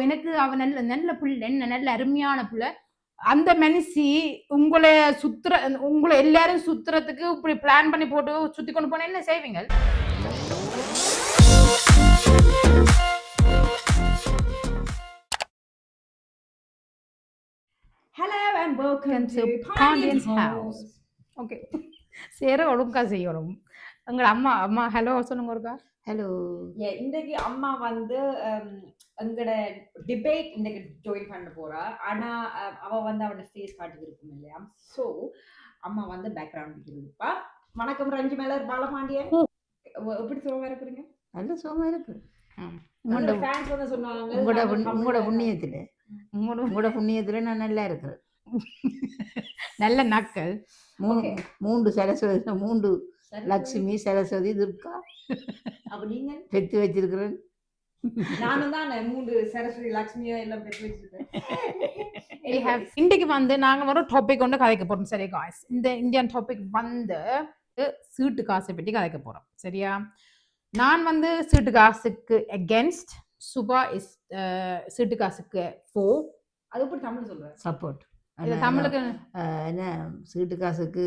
எனக்கு அவ நல்ல நல்ல புள்ள, என்ன நல்ல அருமையான புள்ள, அந்த மனுஷி உங்களை எல்லாரும் சுத்துறதுக்கு இப்படி பிளான் பண்ணி போட்டு சுத்தி கொண்டு போன என்ன செய்வீங்க? Hello and welcome to Pandian's house. Okay. சேர ஒழுங்கா செய்யணும். எங்க அம்மா ஹலோ சொல்லுங்க ஒருக்கா. ஹலோ. இன்றைக்கு அம்மா வந்து எங்கட டிபேட் இன்னைக்கு ஜாயின் பண்ண போறா. ஆனா அவ வந்து அவட ஃபேஸ் காட்டுக்கு இருக்கும் இல்லையா? சோ அம்மா வந்து பேக்ரவுண்ட் இருப்பா. வணக்கம் ரஞ்சி மேலர் பாலபாண்டியன். எப்படி சுகமா இருக்கிறீங்க? நல்ல சுகமா இருக்கு. உங்களோட ஃபேன்ஸ் வந்து சொன்னாங்க உங்களோட புண்ணியத்துல நான் நல்லா இருக்கிறேன். நல்ல நாட்கள். மூன்று சரஸ்வதி, மூன்று லட்சுமி, சரஸ்வதி, துர்கா அப்ப நீங்க பெற்று வச்சிருக்கிறேன். நானும் தான் மூன்று சரஸ்வதி லட்சுமியா எல்லாம் பெற்று வச்சிருக்கேன். இன்னைக்கு வந்து நாங்க ஒரு டாபிக் கொண்டு கதைக்க போறோம். சரி காய்ஸ், இந்த இந்தியன் டாபிக் வந்து சீட்டு காசை பற்றி கதைக்க போறோம். சரியா? நான் வந்து சீட்டு காசுக்கு அகேன்ஸ்ட், சுபா இஸ் சீட்டு காசுக்கு ஃபோர். அது எப்படி தமிழ் சொல்ற? சப்போர்ட். தமிழுக்கு என்ன சீட்டு காசுக்கு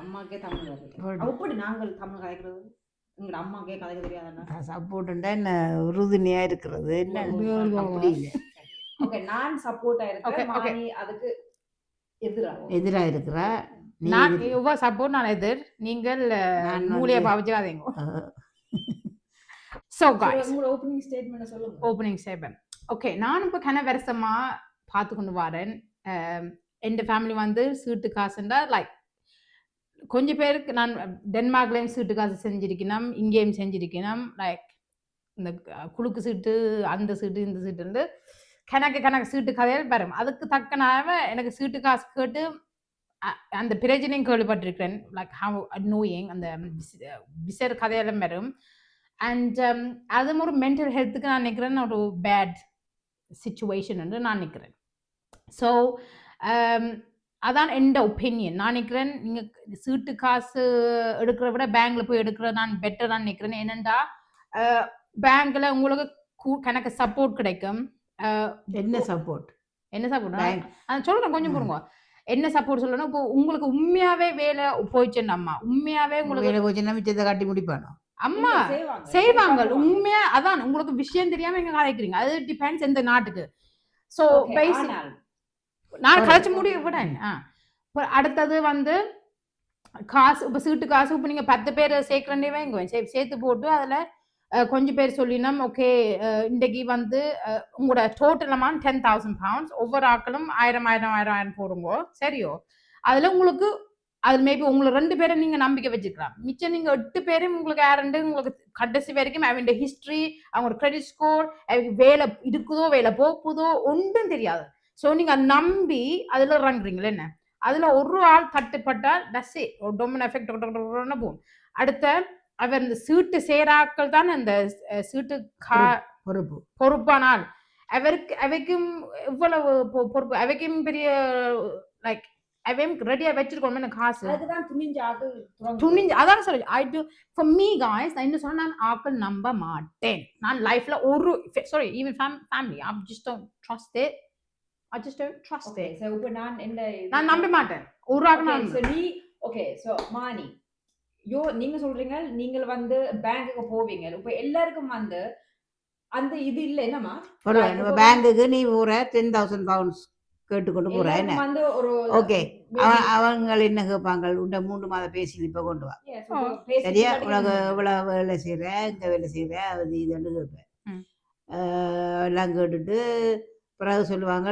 அம்மாக்கே தமிழ் வருது. அப்படி நாங்கள் தமிழ் கதைக்கிறது எங்களோட அம்மாக்கே கதைக்க தெரியாதுன்னா சப்போர்ட்டுண்டா என்ன உறுதுணையா இருக்கிறது என்ன அப்படி இல்லை. ஓகே, நான் சப்போர்ட்டா இருக்கேன். மானி அதுக்கு எதிரா இருக்கிறா. நான் சப்போர்ட், நான் எதிர். நீங்கள் மூளையை பாவிச்சாதீங்க. So guys, ஓப்பனிங் ஸ்டேட்மென்ட் சொல்லுங்க. Opening statement. ஓகே, நான் இப்போ வருஷமா பார்த்து கொண்டு வரேன். என் ஃபேமிலி வந்து சீட்டு காசுண்டா லைக் கொஞ்சம் பேருக்கு நான் டென்மார்க்லேயும் சீட்டு காசு செஞ்சிருக்கணும், இங்கேயும் செஞ்சிருக்கணும். லைக் இந்த குழுக்கு சீட்டு, அந்த சீட்டு, இந்த சீட்டு கணக்கு சீட்டு கதையில் வரும். அதுக்கு தக்கனாக எனக்கு சீட்டு காசு கேட்டு அந்த பிரச்சனையும் கேள்விப்பட்டிருக்கிறேன். லைக் ஹவ் அன்னோயிங் அந்த விசர் கதையெல்லாம் வரும். அண்ட் அது ஒரு மென்டல் ஹெல்த்துக்கு நான் நினைக்கிறேன் ஒரு பேட் சிச்சுவேஷன் என்று நான் நினைக்கிறேன். ஸோ அதான் என்னோட ஒப்பீனியன். நான் நினைக்கிறேன் நீங்கள் சீட்டு காசு எடுக்கிறத விட பேங்க்கில் போய் எடுக்கிறது நான் பெட்டர் தான் நினைக்கிறேன். என்னென்னா பேங்க்கில் உங்களுக்கு கணக்கு சப்போர்ட் கிடைக்கும். என்ன சப்போர்ட் சொல்கிறேன், கொஞ்சம் போடுங்க. என்ன சப்போர்ட் சொல்லணும்? இப்போ உங்களுக்கு உண்மையாவே வேலை போயிடுச்சுன்னா, உண்மையாவே உங்களுக்கு வேலை போச்சுன்னா மிச்சத்தை காட்டி முடிப்பானோ அம்மா செய்வாங்க. உண்மையா அதான் உங்களுக்கு விஷயம் தெரியாம எங்க கலைக்கிறீங்க. அது டிபெண்ட்ஸ் எந்த நாட்டுக்கு. ஸோ நான் கலைச்சு முடிய விடேன். அடுத்தது வந்து காசு, இப்போ சீட்டு காசு இப்போ நீங்கள் 10 பேர் சேர்க்கிறே வைங்க, சேர்த்து போட்டு அதில் கொஞ்சம் பேர் சொல்லினோம். ஓகே, இன்றைக்கு வந்து உங்களோட டோட்டல் அமௌண்ட் 10,000 pounds, ஒவ்வொரு ஆக்களும் 1000 போடுங்க. சரியோ? அதில் உங்களுக்கு அது மேபி உங்களை 2 பேரை நீங்கள் நம்பிக்கை வச்சுக்கலாம். மிச்சம் நீங்கள் 8 பேரும் உங்களுக்கு யாருண்டு உங்களுக்கு கடைசி வரைக்கும் அவன் ஹிஸ்ட்ரி, அவங்களோட கிரெடிட் ஸ்கோர், வேலை இருக்குதோ வேலை போகுதோ ஒன்றும் தெரியாது. ஸோ நீங்கள் நம்பி அதில் இறங்குறீங்களே என்ன, அதில் ஒரு ஆள் தட்டுப்பட்டால் டஸ்ஸே ஒரு டொமினோ எஃபெக்ட் போகும். அடுத்த அவர் இந்த சீட்டு சேராக்கள் தான் அந்த சீட்டு பொறுப்பானால் அவைக்கும் இவ்வளவு பொறுப்பு, அவைக்கும் பெரிய லைக் அவையும் ரெடியா வச்சிருக்கோம் காசு. துணிஞ்சு அதான் சொல்லு. ஐ டு ஃபார் மீ காய்ஸ், நான் என்ன சொன்னா, நான் ஆக்கள் நம்ப மாட்டேன். நான் லைஃப்ல ஒரு sorry even family I just don't trust it. I just don't trust it. So இப்போ நான் நம்ப மாட்டேன் ஒரு ஆக்கள். So நீ ஓகே, so மானி நீங்க சொல்றீங்க நீங்கள் வந்து பேங்க்குக்கு போவீங்க. இப்போ எல்லாருக்கும் வந்து அந்த இது இல்ல என்னமா பேங்க்குக்கு நீ போற 10,000 pounds கேட்டுக்கொண்டு போற என்ன வந்து ஒரு ஓகே, அவங்க என்ன கேட்பாங்க, உண்ட 3 மாத பேசி இப்ப கொண்டு வா, சரியா, உனக்கு இவ்வளவு வேலை செய்யற, இந்த வேலை செய்யற, அது இதுன்னு கேட்பேன். எல்லாம் கேட்டுட்டு பிறகு சொல்லுவாங்க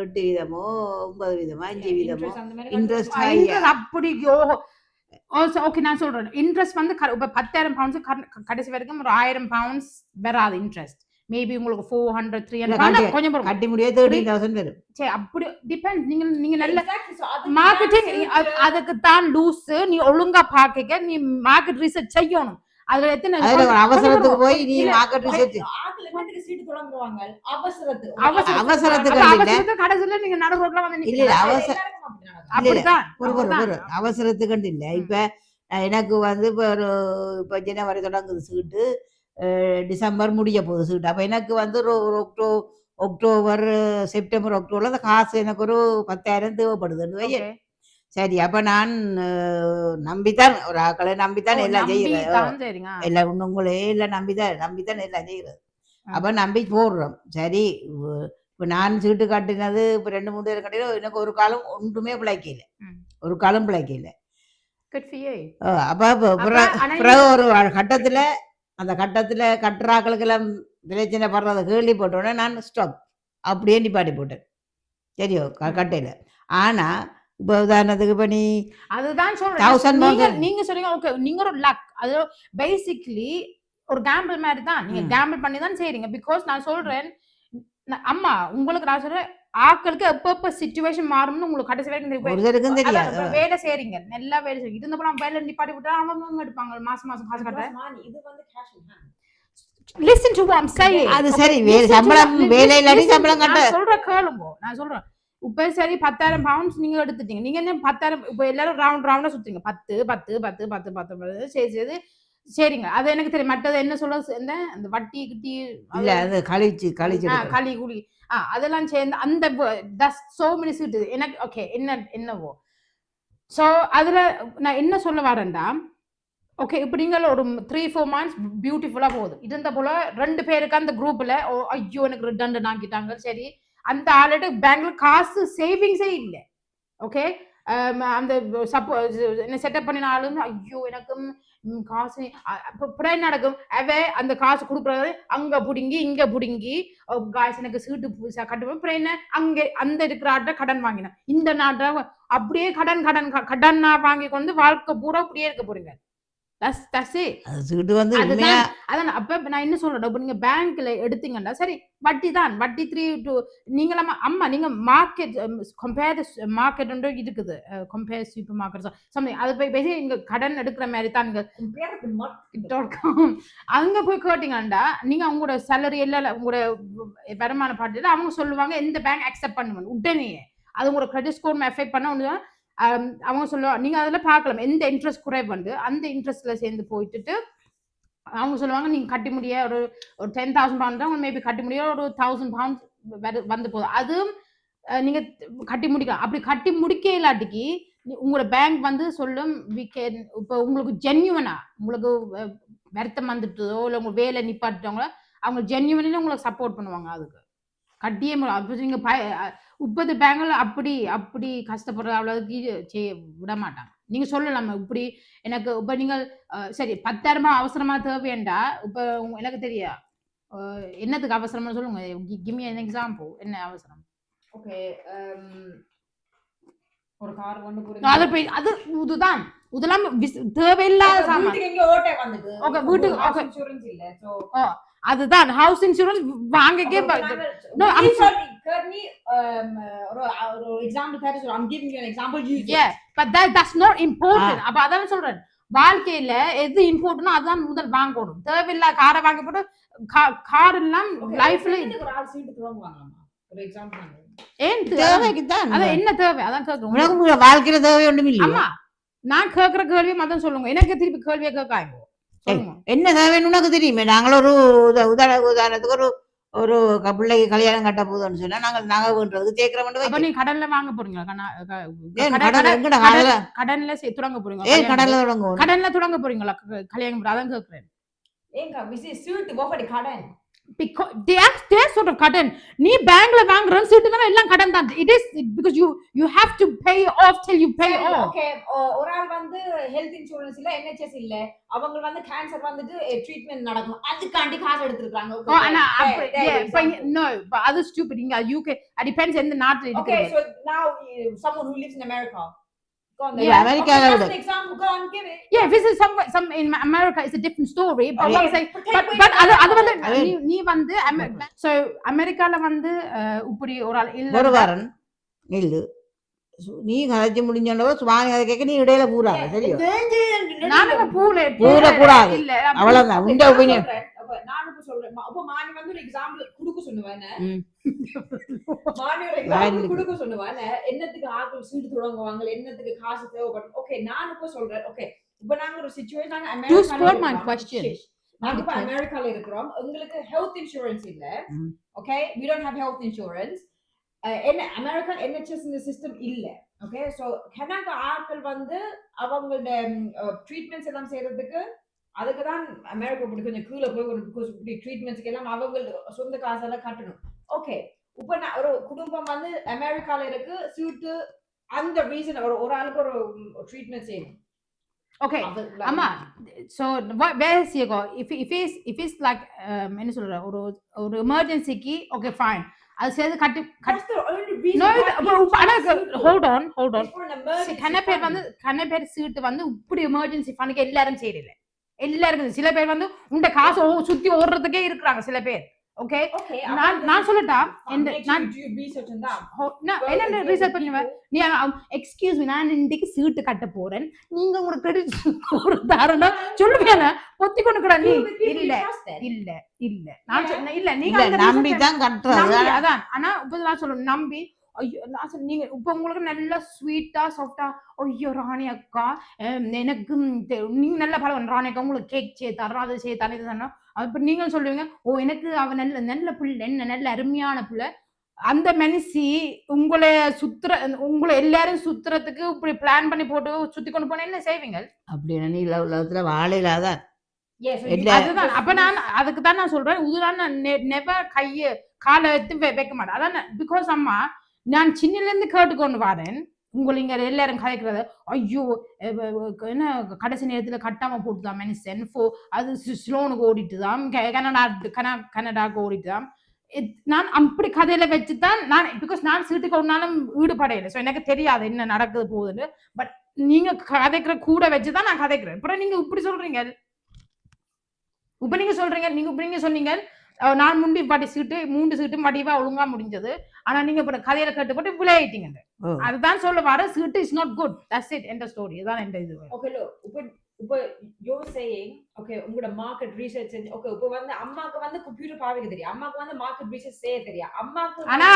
8 வீதமோ 9 வீதமோ 5 வீதமோ இன்ட்ரெஸ்ட் அப்படியோ. ஓகே, நான் சொல்றேன், இன்ட்ரெஸ்ட் வந்து இப்போ 10,000 pounds கடைசி வரைக்கும் ஒரு 1000 pounds வராது இன்ட்ரெஸ்ட். மேபி உங்களுக்கு 400 300 கொஞ்சம் கட்டி முடியாது 30,000 வரும். சரி, அப்படி டிபெண்ட். நீங்க நல்ல மார்க்கெட்டிங் அதுக்கு தான் லூஸ். நீ ஒழுங்கா பாக்க, நீ மார்க்கெட் ரிசர்ச் செய்யணும். அதுல எத்தனை அவசரத்துக்கு போய் நீ மார்க்கெட் ரிசர்ச் சீட்டு தொடங்குவாங்க. அவசரத்துக்கு கடைசில நீங்க நடு ரோட்ல வந்து இல்ல அவசரத்துக்கு இல்ல. இப்ப எனக்கு வந்து இப்ப ஜனவரி தொடங்குது சீட்டு, டிசம்பர் முடிய போகுது சீட்டு. அப்போ எனக்கு வந்து ஒரு அக்டோபர் செப்டம்பர் அக்டோபரில் அந்த காசு எனக்கு ஒரு 10,000 தேவைப்படுதுன்னு வையேன். சரி, அப்ப நான் நம்பித்தான் ஒரு ஆக்களை நம்பித்தான் எல்லாம் செய்யறது, எல்லாம் உங்களே எல்லாம் நம்பித்தான் எல்லாம் செய்யறது. அப்ப நம்பி போடுறோம். சரி, இப்ப நான் சீட்டு காட்டினது இப்ப 2-3 பேர் கட்டினது எனக்கு ஒரு காலம் ஒன்றுமே பிழைக்கல, ஒரு காலம் பிழைக்கல. அப்ப பிறகு ஒரு கட்டத்துல அந்த கட்டத்துல கட்டுறாக்களுக்கு எல்லாம் பிரச்சனை படுறத கேள்விப்பட்டோன்னே நான் ஸ்டாப் அப்படியே நிப்பாட்டி போட்டேன். சரியோ கட்டையில. ஆனா இப்போ உதாரணத்துக்கு இப்போ நீ அதுதான் சொல்றேன், நீங்க சொல்றீங்க ஓகே, நீங்க ஒரு லக், அது பேசிக்கலி ஒரு கேம்பிள் மாதிரி தான். நீங்க கேம்பிள் பண்ணி தான் செய்றீங்க. பிகாஸ் நான் சொல்றேன் அம்மா உங்களுக்கு, நான் சொல்றேன் ஆக்களுக்கு எப்ப சிச்சுவேஷன் மாறும்னு உங்களுக்கு கடைசி வரைக்கும் தெரியாது. வேலை செய்றீங்க, நல்லா வேலை செய்றீங்க. இது நம்ம வேலை நிப்பாட்டி விட்டா அவங்க எடுப்பாங்க மாசம் காசு கட்ட. இது வந்து cash in hand. Listen to what I'm saying. அது சரி, சம்பளம் வேலை இல்லாட்டி சம்பளம் கட்ட சொல்ற கேளுங்க. நான் சொல்றேன் இப்ப சரி 10,000 pounds நீங்க எடுத்துட்டீங்க. நீங்க என்ன 10,000 இப்ப எல்லாரும் ரவுண்டா சுத்துறீங்க. 10 சரி சரிங்க, அது எனக்கு தெரியும். மற்றது என்ன சொல்ல அந்த வட்டி கிட்டி இல்ல, அது கழிச்சு களி குழி அதெல்லாம் சேர்ந்து அந்த so many சீட்டு எனக்கு ஓகே என்னவோ. சோ அதுல நான் என்ன சொல்ல வரேன்டா, ஓகே இப்ப நீங்க ஒரு 3-4 months பியூட்டிஃபுல்லா போகுது. இருந்த போல 2 பேருக்கு அந்த குரூப்ல ஐயோ எனக்கு ரிடண்டன்ட் ஆக்கிட்டாங்க. சரி, அந்த ஆல்ரெடி பேங்க்ல காசு சேவிங்ஸே இல்லை. ஓகே, அந்த என்ன செட்டப் பண்ணினாலும் ஐயோ எனக்கு காசு நடக்கும். அந்த காசு கொடுக்குறது அங்க புடுங்கி இங்க புடுங்கி காசு எனக்கு சீட்டு கட்டுவோம். என்ன அங்க அந்த இருக்கிற ஆட்ட கடன் வாங்கினேன், இந்த நாட்டை அப்படியே கடனா வாங்கி கொண்டு வாழ்க்கை பூரா அப்படியே இருக்க போறீங்க. அப்ப நான் என்ன சொல்றேன், நீங்க பேங்க்ல எடுத்தீங்கன்னா சரி வட்டி தான், வட்டி 3 to நீங்க அம்மா நீங்க மார்க்கெட் கம்பேர் மார்க்கெட் இருக்குது, கம்பேர் சூப்பர் மார்க்கெட் சம்திங், அது போய் பேசி இங்க கடன் எடுக்கிற மாதிரி தான் அங்க போய் கேட்டீங்கன்னா நீங்க உங்களோட சேலரி எல்லாம் உங்களோட வருமான பாட்டில அவங்க சொல்லுவாங்க எந்த பேங்க் அக்செப்ட் பண்ணுவாங்க உடனே. அது உங்களோட கிரெடிட் ஸ்கோர் எஃபெக்ட் பண்ண ஒன்று அவங்க சொல்லுவாங்க. நீங்க அதுல பார்க்கலாம் எந்த இன்ட்ரெஸ்ட் குறைவு வந்து அந்த இன்ட்ரெஸ்ட்ல சேர்ந்து போயிட்டு அவங்க சொல்லுவாங்க நீங்க கட்டி முடிய ஒரு 10,000 pounds தான் மேபி கட்டி முடிய ஒரு 1,000 pounds வந்து போகுது. அதுவும் நீங்க கட்டி முடிக்கலாம். அப்படி கட்டி முடிக்க இல்லாட்டிக்கு உங்களோட பேங்க் வந்து சொல்லும் இப்போ உங்களுக்கு ஜென்யூனா உங்களுக்கு வருத்தம் வந்துட்டதோ இல்லை உங்க வேலை நிப்பாட்டுறவங்களோ அவங்க ஜென்யூனே உங்களுக்கு சப்போர்ட் பண்ணுவாங்க. அதுக்கு கட்டியே நீங்க 30 பேங்க்ல அப்படி கஷ்டப்படுற அவ்வளவுக்கு விட மாட்டாங்க. நீங்க சொல்லலாம் இப்படி எனக்கு இப்ப நீங்க சரி 10,000 அவசரமா தேவையண்டா, இப்ப எனக்கு தெரியா என்னத்துக்கு அவசரமா சொல்லுங்க, கிவ் மீ an example. என்ன அவசரம்? ஓகே, ஒரு கார் கொண்டு போறீங்க, அது இதுதான் இதெல்லாம் தேவையில்லாத சாமான். வீட்டுக்கு எங்க ஓட்டை வந்துட்டு ஓகே, வீட்டுக்கு இன்சூரன்ஸ் இல்ல. சோ அதுதான் ஹவுஸ் இன்சூரன்ஸ் வாங்கக்கே no I'm sorry Kurni ஒரு எக்ஸாம்பிள் தர சொல்றேன். I'm giving you an example. Yeah, but that's not important. அப்ப அதான் சொல்றேன், வாழ்க்கையில எது இம்பார்ட்டன்ட் அதான் முதல் வாங்கணும். தேவையில்லா காரை வாங்கி போட்டு கார் எல்லாம் லைஃப்ல ஒரு ஆள் சீட்டு வாங்குவாங்கமா ஒரு எக்ஸாம்பிள். ஏன் தேவைக்கு தான் அது என்ன தேவை அதான் கேக்குறேன். உங்களுக்கு வாழ்க்கையில தேவை ஒண்ணும் இல்ல. ஆமா, நான் கேக்குற கேள்வி மதம் சொல்லுங்க, எனக்கு திருப்பி கேள்வியை கேட்காங்க. என்ன தேவைன்னு உனக்கு தெரியுமே. நாங்களும் ஒரு உதாரணத்துக்கு ஒரு பிள்ளைக்கு கல்யாணம் கட்ட போதுன்னு சொன்னா நாங்க வேண்டது கேட்கிறோம். நீ கடன்ல வாங்க போறீங்களா? கடன்ல தொடங்க போறீங்களா? கடன்ல தொடங்க போறீங்களா கல்யாணம்? அதான் கேக்குறேன். ஏங்க விசி சீட் கோஃபடி கடன் because they are sort of கடன். நீ பேங்க்ல வாங்குற சீட்டுனா எல்லாம் கடன் தான். It is because you have to pay off till you pay off. Okay, ஒரு ஆள் வந்து ஹெல்த் இன்சூரன்ஸ் இல்ல, NHS இல்ல, அவங்க வந்து கேன்சர் வந்துட்டு ட்ரீட்மென்ட் நடக்கும், அதுக்காண்டி காசு எடுத்துறாங்க. ஓ ஆனா no, அது stupid. இங்க UK it depends எந்த நாட்டுல இருக்கு. Okay, so now someone who lives in America, Yeah, America. Okay, that's an example. Go on, give it. Yeah, if it's some in America, it's a different story. But what I'm saying, but அது வந்து நீ வந்து so அமெரிக்கால வந்து இப்படி ஒரு ஆள் இல்ல ஒரு வாரன் இல்ல நீ கலச்சி முடிஞ்சோண்டோ சுவாமி அதை கேட்க நீ இடையில பூராத சரியா? நானும் பூரே கூடாது இல்ல அவ்வளவுதான் உங்க ஒபினியன். நான் இப்ப சொல்றேன், அப்ப மானி வந்து ஒரு எக்ஸாம்பிள் குடுக்க சொன்னுவானே, மானி ஒரு எக்ஸாம்பிள் குடுக்க சொன்னுவானே, என்னத்துக்கு ஆட்கள் சீட்டு தொடங்குவாங்க, என்னத்துக்கு காசு தேவைப்படும். ஓகே, நான் இப்ப சொல்றேன். ஓகே, இப்ப நாங்க ஒரு situation America. You spoiled my question. நாங்க இப்ப அமெரிக்கால இருக்கிறோம், உங்களுக்கு ஹெல்த் இன்சூரன்ஸ் இல்ல. Okay, we don't have health insurance. என்ன அமெரிக்கா NHS இந்த சிஸ்டம் இல்ல. ஓகே, சோ கனடா ஆட்கள் வந்து அவங்களோட ட்ரீட்மெண்ட்ஸ் எல்லாம் செய்யறதுக்கு அதுக்கு தான் அமெரிக்கா இப்படி கொஞ்சம் கீழே போய் ஒரு ட்ரீட்மெண்ட்ஸ்க்கு எல்லாம் அவங்க சொந்த காசெல்லாம் கட்டணும். ஓகே, இப்ப நான் ஒரு குடும்பம் வந்து அமெரிக்கால இருக்கு, சீட்டு அந்த ரீசன் ஒரு ஆளுக்கு ஒரு ட்ரீட்மெண்ட் செய்யணும். Okay, Amma, so where is he go? If it's like என்ன சொல்ற ஒரு எமர்ஜென்சிக்கு okay fine. அது சேர்த்து கட்டி no hold on கண்ண பேர் சீட்டு வந்து இப்படி எமர்ஜென்சி ஃபண்டுக்கு எல்லாரும் செய்யல. எல்லாருக்கும் சில பேர் வந்து உண்ட காசு சுத்தி ஓடுறதுக்கே இருக்கிறாங்க சில பேர். ஓகே, நான் சொல்லட்டா நான் என்ன ரிசர்ச் பண்ணுவேன். நீ எக்ஸ்கியூஸ் மீ, நான் இன்னைக்கு சீட்டு கட்ட போறேன், நீங்க உங்க கிரெடிட் ஒரு தாரணா சொல்லுவேன் பொத்தி கொண்டு கூட. நீ இல்ல இல்ல இல்ல நான் சொன்ன இல்ல, நீங்க நம்பி தான் கட்டுறது. அதான் ஆனா இப்ப நான் சொல்லணும் நம்பி. ஐயோ நான் சொன்ன நீங்க இப்ப உங்களுக்கு நல்லா ஸ்வீட்டா சாஃப்டா, ஐயோ ராணி அக்கா எனக்கு நீங்க நல்ல பழம் ராணி அக்கா உங்களுக்கு கேக் செய்ய தரோம், அதை செய்ய தரேன், இது தானே. அப்ப நீங்க சொல்லுவீங்க ஓ எனக்கு அவ நல்ல நல்ல பிள்ளை, என்ன நல்ல அருமையான பிள்ளை. அந்த மனுஷி உங்களை உங்களை எல்லாரும் சுத்துறதுக்கு இப்படி பிளான் பண்ணி போட்டு சுத்தி கொண்டு போன என்ன செய்வீங்க? அப்படின்னா நீ உலகத்துல வாழையிலாதான். அதுதான் அப்ப நான் அதுக்கு தான் நான் சொல்றேன், இதுதான் நான் நெவர் கைய காலை எடுத்து வைக்க மாட்டேன். அதான் பிகாஸ் அம்மா நான் சின்னல இருந்து கேட்டுக்கொண்டு வரேன். உங்களை இங்க எல்லாரும் கதைக்கிறது ஐயோ என்ன கடைசி நேரத்துல கட்டாம போட்டுதான் மனுஷன் அது ஸ்லோனுக்கு ஓடிட்டுதான், கனடாக்கு ஓடிட்டுதான். நான் அப்படி கதையில வச்சுதான் நான் பிகாஸ் நான் சீட்டுக்கு ஒன்னாலும் ஈடுபடையில. ஸோ எனக்கு தெரியாது என்ன நடக்குது போகுதுன்னு. பட் நீங்க கதைக்கிற கூட வச்சுதான் நான் கதைக்கிறேன். அப்புறம் நீங்க இப்படி சொல்றீங்க, இப்ப நீங்க சொல்றீங்க, நீங்க சொன்னீங்க நான் முண்டி பாட்டி சீட்டு 3 சீட்டு மடிவா ஒழுங்கா முடிஞ்சது. ஆனா நீங்க இப்ப கதையில கேட்டுப்பட்டு விளையாட்டீங்க. அதுதான் சொல்ல வர சீட்டு is not good. That's it, end story. இதான் எண்ட் இது. ஓகே, இப்ப யூ சேயிங் ஓகே உங்களோட மார்க்கெட் ரிசர்ச் செஞ்சு ஓகே இப்ப வந்து அம்மாக்கு வந்து கம்ப்யூட்டர் பாவிக்க தெரியும், அம்மாக்கு வந்து மார்க்கெட் ரிசர்ச் செய்ய தெரியும், அம்மாக்கு ஆனா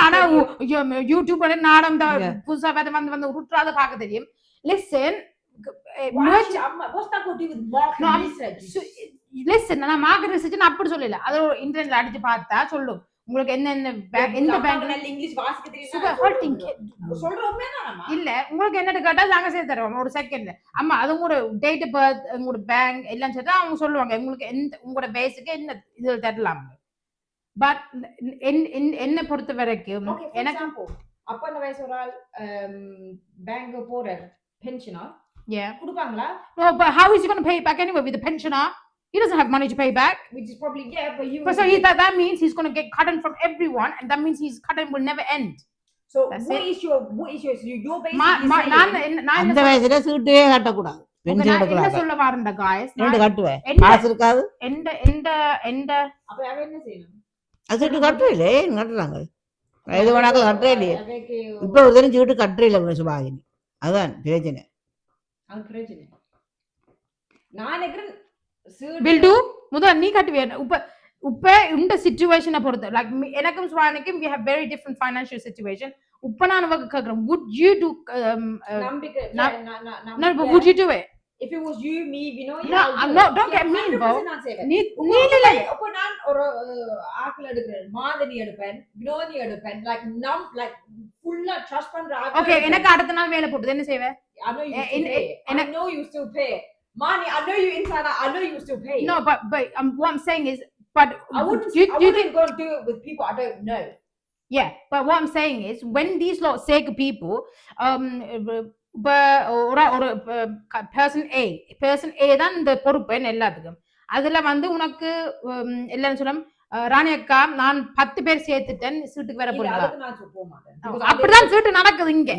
யூடியூப்ல நாடம் புதுசா வந்து உருட்டாத பார்க்க தெரியும். Listen what's that got to do with market research? Listen நான் மார்க்கெட் ரிசர்ச் நான் அப்படி சொல்லல, அது இன்டர்நெட்ல அடிச்சு பார்த்தா சொல்லும் உங்களுக்கு என்ன எந்த பேங்க்ல இங்கிலீஷ் வாசிக்க தெரியும் சொல்றோம் இல்ல. உங்களுக்கு என்ன கேட்டா நாங்க சேர்த்து தருவோம் ஒரு செகண்ட்ல. அம்மா அது உங்களோட டேட் ஆஃப் பர்த் உங்களோட பேங்க் எல்லாம் சேர்த்தா அவங்க சொல்லுவாங்க உங்களுக்கு எந்த உங்களோட பேஸுக்கு என்ன இதுல தரலாம். பட் என்ன பொறுத்த வரைக்கும் எனக்கு அப்ப அந்த வயசு ஒரு ஆள் பேங்க் போற பென்ஷனா கொடுப்பாங்களா? No, but how is he going to pay it back anyway with the pensioner? He doesn't have money to pay back. Which is probably but you. So that means he's going to get cut from everyone, and that means his cut will never end. So what is your basic? நான் அந்த வயசுல சீட்டே கட்ட கூடாது, pension எடுக்க கூடாது. என்ன சொல்ல வரேன்டா गाइस, நான் கட்டுவேன், காசு இருக்காது. எந்த அப்ப அவ என்ன செய்யணும்? சீட்டு கட்டறீங்களே, கட்டறாங்க வயது வணக்க கட்டறீங்களே. இப்போ ஒரு தடவை சீட்டு கட்டறீங்களே சுபாகினி, அதான் பிரச்சனை. அது பிரச்சனை. நான் நினைக்கிறேன் will do முதல்ல நீ கட்டுவே. இப்ப இந்த சிச்சுவேஷனை பொறுத்து லைக் எனக்கும் சுவானிக்கும் we have very different financial situation. இப்ப நான் உங்களுக்கு கேக்குறேன், would you do no but would you do it if it was you me no don't get me involved. நீ இல்ல அப்ப நான் ஒரு ஆக்கள் எடுக்கிறேன், மாதனி எடுப்பேன், வினோதி எடுப்பேன், like full trust பண்ற ஆக்கள். ஓகே, எனக்கு அடுத்த நாள் வேலை போடுது என்ன செய்வே? I know you still pay. Mani, I know you inside out. I know you still pay. No, but what I'm saying is, but I wouldn't go do it with people I don't know. Yeah, but what I'm saying is, when these lot sick people, ஒரு person A தான் இந்த பொறுப்பு எல்லாத்துக்கும். அதுல வந்து உனக்கு எல்லாரும் சொல்லும் ராணி அக்கா நான் 10 பேர் சேர்த்துட்டேன் சீட்டுக்கு வர போறீங்களா? அப்படிதான் சீட்டு நடக்குது இங்க,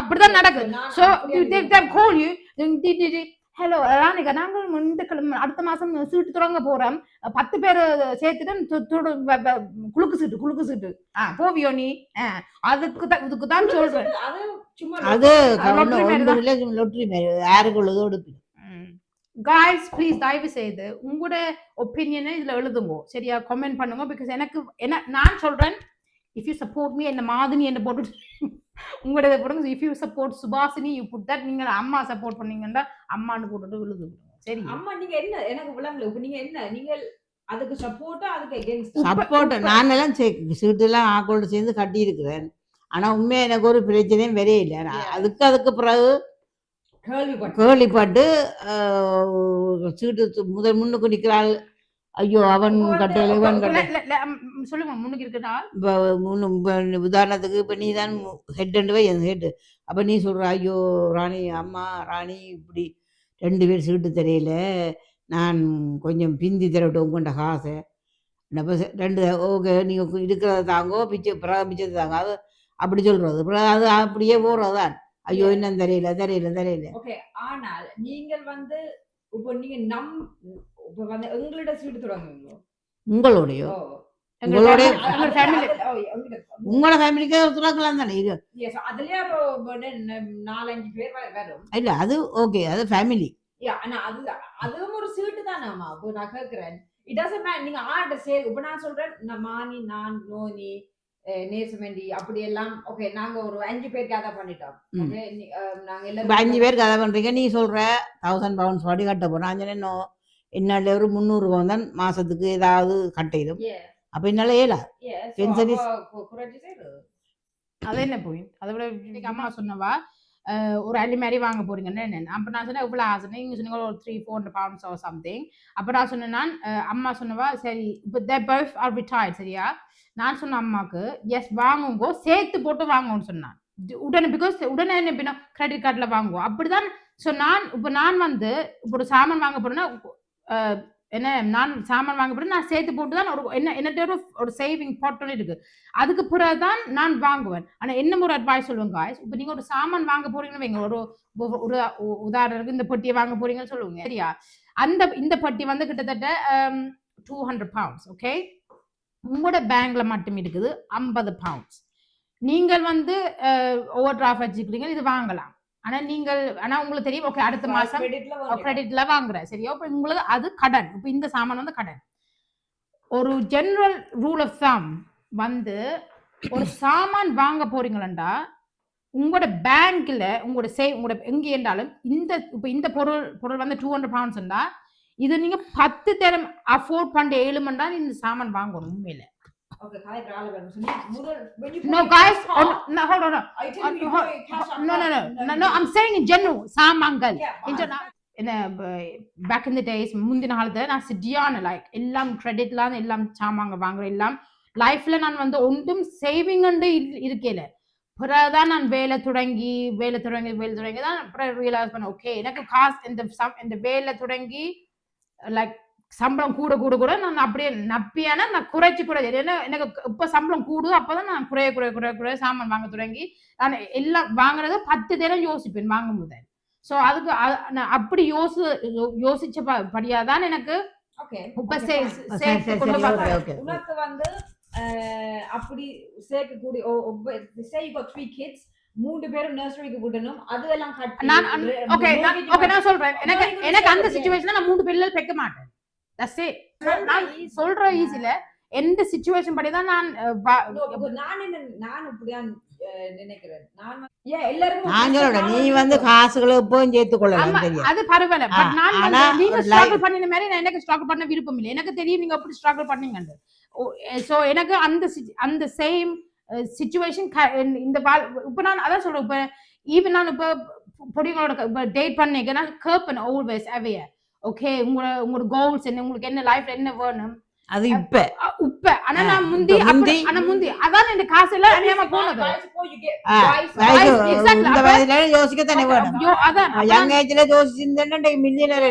அப்படிதான் நடக்குது. So they call you, hello Ranika நாங்க இந்த அடுத்த மாசம் சீட்டு தொடங்க போறோம், 10 பேர் சேர்த்துட்டு குலுக்கு சீட்டு போவியோ நீ? அதுக்கு தான் சொல்றேன். அது லொட்டரி மாதிரி யாருக்குள்ளதோ எடுப்பீங்க. guys please தயவு செய்து உங்களோட ஒப்பீனியனை இதுல எழுதுங்க, சரியா? கமெண்ட் பண்ணுங்க. பிகாஸ் எனக்கு நான் சொல்றேன், if you support me என்ன மாதிரி என்ன போட்டு உங்களோட போடுங்க. if you support Subhashini you put that, நீங்க அம்மா சப்போர்ட் பண்ணீங்கன்னா அம்மான்னு போட்டுட்டு எழுதுங்க. சரி அம்மா நீங்க என்ன எனக்கு விளங்கல இப்ப நீங்க என்ன நீங்க அதுக்கு சப்போர்ட்டா அதுக்கு அகைன்ஸ்ட் சப்போர்ட் நானெல்லாம் சீட்டுலாம் ஆக்கோடு சேர்ந்து கட்டி இருக்கிறேன். ஆனா உண்மையா எனக்கு ஒரு பிரச்சனையும் வரே இல்லை. அதுக்கு பிறகு கேள்விப்பட்டு சீட்டு முன்னுக்கு நிற்கிறாள். ஐயோ அவன் கட்டல இவன் கட்டல சொல்லுங்க முன்னுக்கு இருக்குதா உதாரணத்துக்கு இப்ப நீ தான் ஹெட் வை அந்த ஹெட் அப்ப நீ சொல்ற ஐயோ ராணி அம்மா ராணி இப்படி 2 பேர் சீட்டு தெரியல நான் கொஞ்சம் பிந்தி தரட்டும் உங்கள்கிட்ட காசை நம்ம 2 ஓகே நீங்கள் இருக்கிறத தாங்கோ பிறகு மிச்சத்தை தாங்க அது அப்படி சொல்றது பிறகு அது அப்படியே போறதுதான் ஐயோ இன்னும் தெரியல ஓகே ஆனால் நீங்கள் வந்து இப்போ நீங்க இப்போ வந்து எங்களோட சீட்டு தொடங்குவீங்களோ உங்களுடைய உங்களோட ஃபேமிலிக்கே ஒத்துக்கலாம் தானே இது அதுலயே 4-5 பேர் வரும் இல்ல அது ஓகே அது ஃபேமிலி ஆனா அதுவும் ஒரு சீட்டு தானாமா இப்போ நான் கேக்குறேன் இட் டசன்ட் மேட்டர் நீங்க ஆர்ட இப்போ நான் சொல்றேன் மானி நான் நோனி நேசமண்டி அப்படி எல்லாம் ஓகே நாங்க ஒரு 5 பேருக்கு அதை பண்ணிட்டோம் ஓகே நாங்க எல்லாரும் 5 பேருக்கு அதை பண்றீங்க நீ சொல்ற 1000 பவுண்ட்ஸ் வாடி கட்ட போறோம் அஞ்சனோ என்னால ஒரு 300 ரூபா தான் மாசத்துக்கு ஏதாவது கட்டிடும் அப்ப என்னால ஏலா அது என்ன பாயிண்ட் அதை விட அம்மா சொன்னவா ஒரு அள்ளி மாதிரி வாங்க போறீங்கன்னு அப்ப நான் சொன்னேன் இவ்வளவு ஆசை நீங்க சொன்னீங்க ஒரு 300-400 pounds or something அப்ப நான் சொன்னேன் அம்மா சொன்னவா சரி இப்போ they both are retired சரியா நான் சொன்ன அம்மாக்கு எஸ் வாங்குங்கோ சேர்த்து போட்டு வாங்குவோன்னு சொன்னான் உடனே பிகாஸ் உடனே என்ன பின்னா கிரெடிட் கார்டுல வாங்குவோம் அப்படிதான் ஸோ நான் வந்து இப்போ ஒரு சாமான் வாங்க போறேன்னா என்ன நான் சாமான் வாங்க போறேன் நான் சேர்த்து போட்டு தான் ஒரு என்ன ஒரு சேவிங் பாட் இருக்கு அதுக்கு பிறகுதான் நான் வாங்குவேன் ஆனா என்ன ஒரு அட்வைஸ் சொல்லுவேங்க காய்ஸ் இப்போ நீங்க ஒரு சாமான் வாங்க போறீங்கன்னு வைங்க ஒரு உதாரணத்துக்கு இந்த பெட்டியை வாங்க போறீங்கன்னு சொல்லுவாங்க சரியா இந்த பெட்டி வந்து கிட்டத்தட்ட 200 pounds ஓகே உங்களோட பேங்க்ல மட்டும் இருக்குது 50 pounds நீங்கள் வந்து ஓவர் டிராஃப்ட் வச்சுக்கிறீங்க இது வாங்கலாம் ஆனா உங்களுக்கு தெரியும் ஓகே அடுத்த மாசம் கிரெடிட்ல வாங்குறேன் சரியா இப்ப உங்களுக்கு அது கடன் இப்ப இந்த சாமான் வந்து கடன் ஒரு ஜெனரல் ரூல் ஆஃப் தம் வந்து ஒரு சாமான் வாங்க போறீங்களா உங்களோட பேங்க்ல உங்களோட எங்க இருந்தாலும் இந்த பொருள் வந்து 200 pounds இது நீங்க 10 தரம் அஃபோர்ட் பண்ண 7 மணி நேரம் இந்த சாமான் வாங்கணும் உண்மையில Okay, no guys hold on no I'm saying in general சாமான்கள் back in the days முந்தின காலத்துல நான் சரியான லைக் எல்லாம் கிரெடிட்ல எல்லாம் சாமாங்க வாங்குற எல்லாம் லைஃப்ல நான் வந்து ஒன்றும் சேவிங் இருக்கல பிறகுதான் நான் வேலை தொடங்கி தான் அப்புறம் ரியலைஸ் பண்ண ஓகே எனக்கு காசு இந்த வேலை தொடங்கி லைக் சம்பளம் கூட நான் அப்படியே நப்பியான நான் குறைச்சி கூட ஏன்னா எனக்கு இப்ப சம்பளம் கூடுது அப்பதான் நான் குறைய சாமான் வாங்க தொடங்கி நான் எல்லாம் வாங்குறது 10 தரம் யோசிப்பேன் வாங்கும் போது சோ அதுக்கு அப்படி யோசிச்ச படியாதான் எனக்கு உனக்கு வந்து அப்படி சேர்க்கக்கூடிய 3 kids 3 பேரும் நர்சரிக்கு விடணும் அதெல்லாம் நான் சொல்றேன் எனக்கு அந்த சிச்சுவேஷன்ல நான் 3 பிள்ளைகள் பெக்க மாட்டேன் நான் சொல்ற ஈஸில எந்த சிச்சுவேஷன் படிதான் நான் இப்படிதான் நினைக்கிறேன் நீ வந்து காசுகளை எப்பவும் சேர்த்துக் கொள்ளலாம் அது பரவாயில்ல பட் நான் நீங்க ஸ்ட்ரகிள் பண்ணின மாதிரி நான் எனக்கு ஸ்ட்ரகிள் பண்ண விருப்பம் இல்லை எனக்கு தெரியும் நீங்க எப்படி ஸ்ட்ரகிள் பண்ணீங்க சோ எனக்கு அந்த சேம் சிச்சுவேஷன் இந்த இப்ப நான் அதான் சொல்றேன் இப்ப ஈவன் நான் இப்ப பொடிகளோட டேட் பண்ணிக்க நான் கேட்பேன் ஆல்வேஸ் அவைய ஓகே உங்களோட கோல்ஸ் என்ன உங்களுக்கு என்ன லைஃப்ல என்ன வேணும் அது இப்ப ஆனா நான் முந்தி அதான் இந்த காசு எல்லாம் அறியாம போனது இந்த வயசுல யோசிக்கத்தானே வேணும் யங் ஏஜ்ல யோசிச்சிருந்தா மில்லியனர்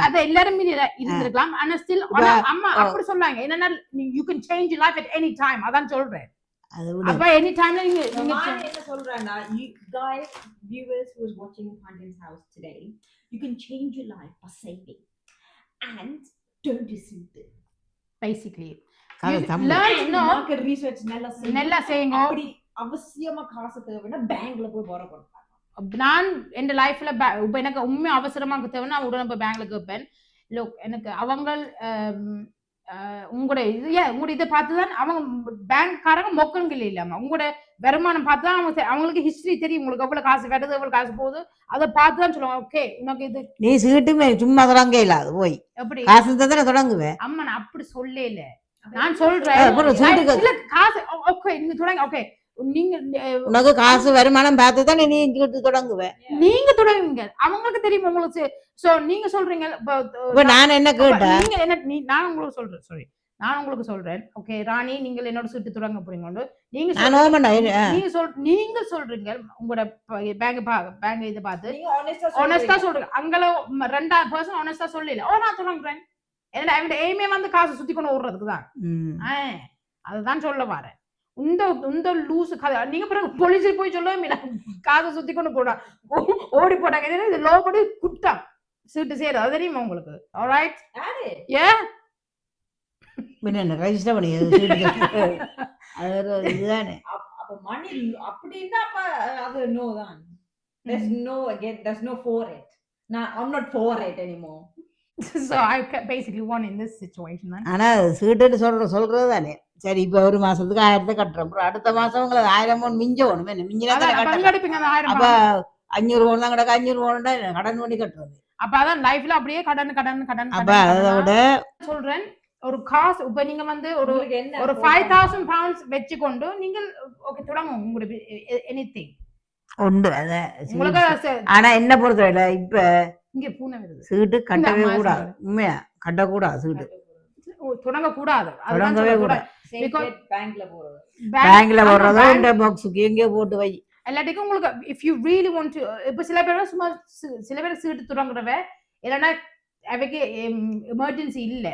அது எல்லாரும் இருந்திருக்கலாம் ஆனா ஸ்டில் அம்மா அப்படி சொன்னாங்க என்னன்னா you can change life at any time அதான் சொல்றேன் அப்ப எனி டைம்ல நீங்க என்ன சொல்றேன்னா guys viewers who is watching Pandyan's house today you can change your life by saving and don't deceive it basically learn market research நல்லா செய்யுங்க அப்படி அவசியமா காசு தேவைன்னா பேங்க்ல போய் borrow பண்ணுங்க நான் என் லைஃப்ல இப்ப எனக்கு உண்மை அவசரமா தேவைன்னா உடனே போய் பேங்க்ல கேட்பேன் எனக்கு அவங்க உங்களோட உங்களோட இதை பார்த்துதான் அவங்க பேங்க்காரங்க மொக்கங்கள் இல்லாம உங்களோட வருமானம் பார்த்துதான் அவங்களுக்கு ஹிஸ்டரி தெரியும், உங்களுக்கு எவ்வளவு காசு வருது எவ்வளவு காசு போகுது அதை பார்த்துதான் சொல்லுவாங்க. ஓகே உனக்கு இது நீ சீட்டுமே சும்மா தொடங்க இல்ல அது போய் எப்படி காசு தானே தொடங்குவேன். அம்மா நான் அப்படி சொல்லல, நான் சொல்றேன் காசு ஓகே நீங்க தொடங்க. ஓகே நீங்க உனக்கு காசு வருமானம் பார்த்து தான் நீ தொடங்குவேன். நீங்க தொடங்குவீங்க, அவங்களுக்கு தெரியும் உங்களுக்கு. சோ நீங்க சொல்றீங்க நான் என்ன கேட்டேன், நீங்க என்ன நான் உங்களுக்கு சொல்றேன், சாரி நான் உங்களுக்கு சொல்றேன். ஓகே ராணி நீங்கள் என்னோட சீட்டு தொடங்க போறீங்க, நீங்க சொல்றீங்க உங்களோட பேங்க் இதை பார்த்து ஆனஸ்டா சொல்றீங்க. அங்கல 2% ஆனஸ்டா சொல்லல ஓ நான் தொடங்குறேன். என்னோட அவங்களோட எய்மே வந்து காசு சுத்தி கொண்டு ஓடுறதுக்கு தான். அதுதான் சொல்ல வரேன். இந்த லூசு கதை நீங்க பிறகு போலீஸுக்கு போய் சொல்லவே காசை சுத்தி கொண்டு போடா ஓடி போட்டாங்க. இது லோபடி குட்டம் சீட்டு சேரு அது தெரியுமா உங்களுக்கு? ஆல்ரைட் ஏ என்ன ரெஜிஸ்டர் பண்ணி இதுதானே அப்ப மணி அப்படின்னா அப்ப அது நோ தான். there's no for it. I'm not for it anymore. So I basically won in this situation then. ஆனா சீட்டு சொல்றது தானே. சரி இப்ப ஒரு மாசத்துக்கு 1000 கட்டுறோம், அடுத்த மாசம் உங்களுக்கு 1000 மிஞ்சணும். என்ன மிஞ்சினா அப்ப 500 தான் கிடக்கு, 500 கடன் பண்ணி கட்டுறது. அப்ப அதான் லைஃப்ல அப்படியே கடன். அப்ப அதோட சொல்றேன் ஒரு காசு இப்ப நீங்க வந்து ஒரு 5000 pounds வச்சு கொண்டு நீங்க ஓகே தொடங்க உங்களுக்கு எனிதிங் உண்டு. ஆனா என்ன பொறுத்தவரை இப்ப இங்க பூனை வருது, சீட்டு கட்டவே கூடாது. உண்மையா கட்டக்கூடாது, சீட்டு தொடங்க கூடாது, தொடங்கவே கூடாது. பேங்க்ல போடுறதோ இந்த பாக்ஸுக்கு எங்கேயோ போட்டு வை. எல்லாத்துக்கும் உங்களுக்கு if you really want to இப்ப சில பேர் சும்மா சில பேர் சீட்டு தொடங்குறவ இல்லைன்னா அவைக்கு எமர்ஜென்சி இல்ல,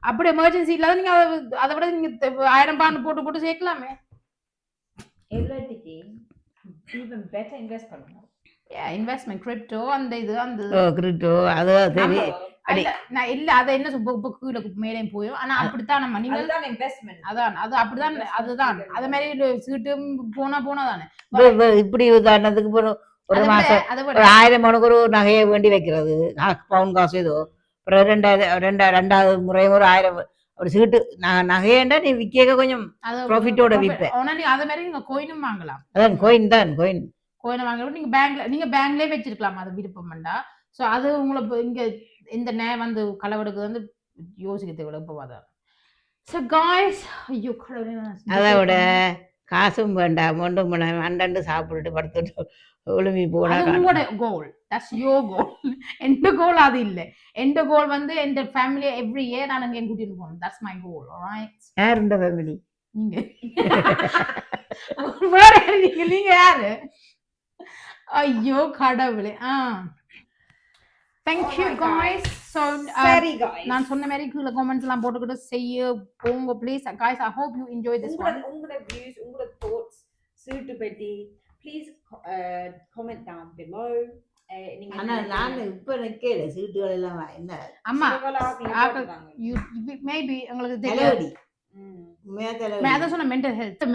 அப்படி எமர்ஜென்சி இல்லாத நீங்க அதை விட நீங்க 1000 pound போட்டு சேர்க்கலாமே. எல்லாத்துக்கு even better invest பண்ணணும். இன்வெஸ்ட்மெண்ட் கிரிப்டோ அந்த இது அந்த கிரிப்டோ அது தெரியும். நான் இல்ல அத என்ன கீழே மேலே போயும். ஆனா அப்படித்தான் நம்ம நீங்க இன்வெஸ்ட்மெண்ட் அதான் அது அப்படிதான் அதுதான் அது மாதிரி சீட்டு போனதானே. இப்படி உதாரணத்துக்கு ஒரு மாசம் 1000 மணிக்கு ஒரு நகையை வேண்டி வைக்கிறது, பவுன் காசு ஏதோ ரெண்டாவது முறை ஒரு 1000 ஒரு சீட்டு நகையண்டா நீ விற்க கொஞ்சம் ப்ராஃபிட்டோட விற்பேன். ஆனா நீ அதே மாதிரி நீங்க கோயினும் வாங்கலாம். அதான் கோயின் வாங்கலாம். நீங்க பேங்க்லயே வச்சிருக்கலாம் அது விருப்பம்டா. சோ அது உங்களுக்கு இங்க இந்த வந்து களவெடுக்கு வந்து யோசிக்க தேவை போவாதான். சோ காய்ஸ் ஐயோ அதோட காசும் வேண்டாம் ஒன்றும் வேண்டாம் அண்டண்டு சாப்பிட்டுட்டு படுத்துட்டு ஒழுமி போனா உங்களோட கோல். தட்ஸ் யோர் கோல். எந்த கோல் அது இல்ல. எந்த கோல் வந்து எந்த ஃபேமிலியை எவ்ரி இயர் நான் அங்கே கூட்டிட்டு போகணும். That's my goal. ஆல்ரைட் யார் இந்த ஃபேமிலி? நீங்க வேற நீங்க யாரு? ஐயோ கடவுளே. Thank you guys. So நான் சொன்ன மாதிரி கீழ கமெண்ட்ஸ் எல்லாம் போட்டுக்கிட்டு செய்ய போங்க please. guys I hope you enjoy this one. உங்களோட views உங்களோட thoughts சீட்டு பத்தி please comment down below. ஆனா நான் இப்ப நிக்கல சீட்டுகள் எல்லாம் என்ன அம்மா மேபி உங்களுக்கு தெரியாது. அதான் சொன்ன மென்டல் ஹெல்த்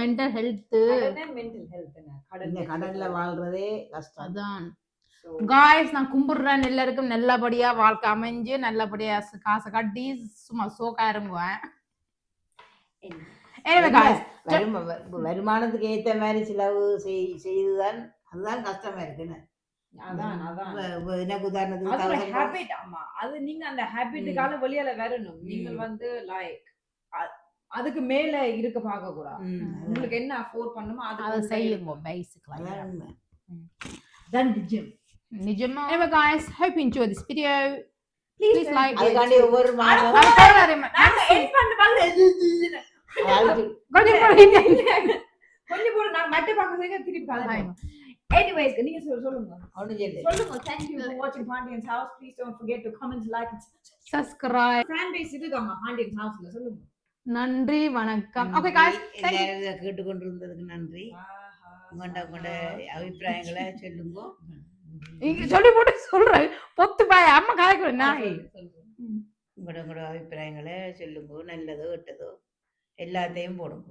கடல்ல வாழ்றதே கஷ்டம். அதான் காய்ஸ் நான் கும்பிடுறேன் எல்லாருக்கும் நல்லபடியா வாழ்க்கை அமைஞ்சு நல்லபடியா காசை கட்டி சும்மா சோக்கா இறங்குவேன். வருமானத்துக்கு ஏத்த மாதிரி செலவு செய்துதான் அதுதான் கஷ்டமா இருக்குன்னு. எனக்கு உதாரணத்துக்கு ஹேபிட். ஆமா அது நீங்க அந்த ஹேபிட்டுக்கால வெளியால வரணும். நீங்க வந்து லைக் அதுக்கு மேல இருக்க பார்க்க கூடாது. உங்களுக்கு என்ன அஃபோர்ட் பண்ணுமோ அதை செய்யுங்க பேசிக்கலா. Then நிஜமா. Anyway guys, hope you enjoy this video. Please like it. அதுகாண்டி ஒவ்வொரு மாதம் நாங்க எட் பண்ண கொஞ்சம் போற நான் மட்டை பார்க்க செய்ய திருப்பி காலையில. Anyways, நீங்க சொல்லுங்க. சொல்லுங்க. Thank you for watching Pandian's House. Please don't forget to comment, like and subscribe. Fan base இருக்குங்க Pandian's Houseல சொல்லுங்க. நன்றி வணக்கம். Okay guys, எல்லாரும் கேட்டுக்கொண்டிருந்ததுக்கு நன்றி. உங்களோட அபிப்பிராயங்களை சொல்லுங்க. நீங்க சொல்லி போட்டு சொல்றேன் பொத்து பாய் அம்மா காய்க்கிறேன் நான். உங்களோட அபிப்பிராயங்களை சொல்லுங்க, நல்லதோ கெட்டதோ எல்லாத்தையும் போடுங்க.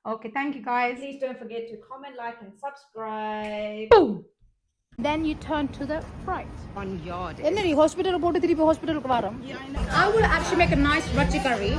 Okay, thank you guys. Please don't forget to comment, like and subscribe. Boom. Then you turn to the right. On your day. Enna hospital போட்டு திருப்பி hospital க்கு வரோம். I will actually make a nice roti curry.